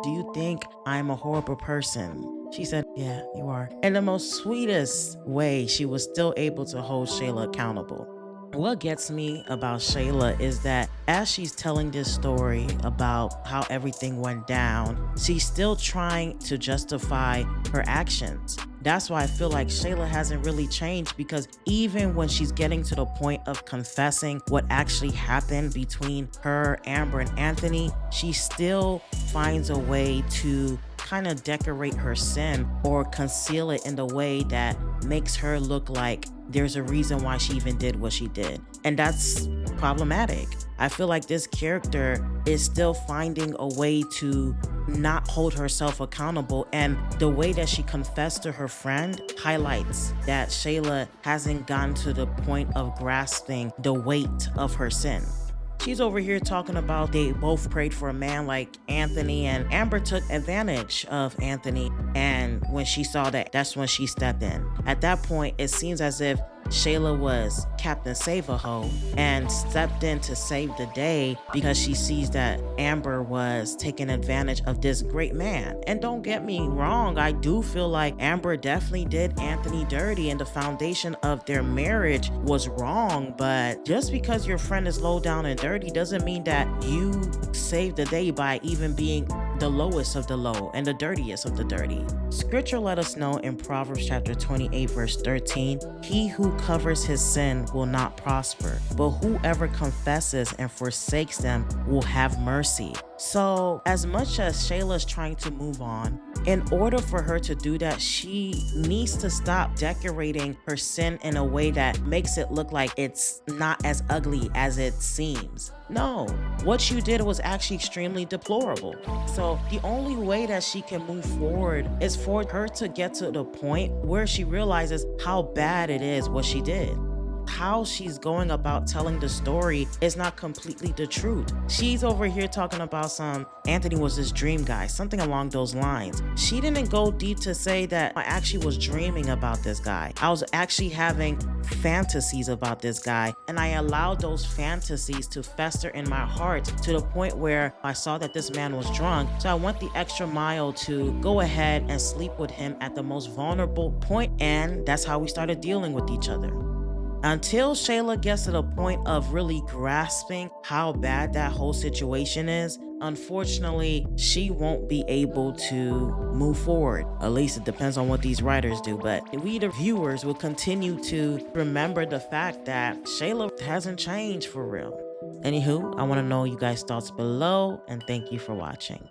do you think I'm a horrible person? She said, yeah, you are. In the most sweetest way, she was still able to hold Shayla accountable. What gets me about Shayla is that as she's telling this story about how everything went down, she's still trying to justify her actions. That's why I feel like Shayla hasn't really changed, because even when she's getting to the point of confessing what actually happened between her, Amber, and Anthony, she still finds a way to kind of decorate her sin or conceal it in the way that makes her look like there's a reason why she even did what she did. And that's problematic. I feel like this character is still finding a way to not hold herself accountable. And the way that she confessed to her friend highlights that Shayla hasn't gotten to the point of grasping the weight of her sin. She's over here talking about they both prayed for a man like Anthony, and Amber took advantage of Anthony. And when she saw that, that's when she stepped in. At that point, it seems as if Shayla was Captain Save-A-Ho and stepped in to save the day because she sees that Amber was taking advantage of this great man. And don't get me wrong, I do feel like Amber definitely did Anthony dirty and the foundation of their marriage was wrong, but just because your friend is low down and dirty doesn't mean that you saved the day by even being the lowest of the low and the dirtiest of the dirty. Scripture let us know in Proverbs chapter 28 verse 13, he who covers his sin will not prosper, but whoever confesses and forsakes them will have mercy. So as much as Shayla's trying to move on, in order for her to do that, she needs to stop decorating her sin in a way that makes it look like it's not as ugly as it seems. No, what you did was actually extremely deplorable. So the only way that she can move forward is for her to get to the point where she realizes how bad it is what she did. How she's going about telling the story is not completely the truth. She's over here talking about Anthony was this dream guy, something along those lines. She didn't go deep to say that I actually was dreaming about this guy. I was actually having fantasies about this guy, and I allowed those fantasies to fester in my heart to the point where I saw that this man was drunk. So I went the extra mile to go ahead and sleep with him at the most vulnerable point, and that's how we started dealing with each other. Until Shayla gets to the point of really grasping how bad that whole situation is, unfortunately, she won't be able to move forward. At least it depends on what these writers do. But we, the viewers, will continue to remember the fact that Shayla hasn't changed for real. Anywho, I want to know you guys' thoughts below, and thank you for watching.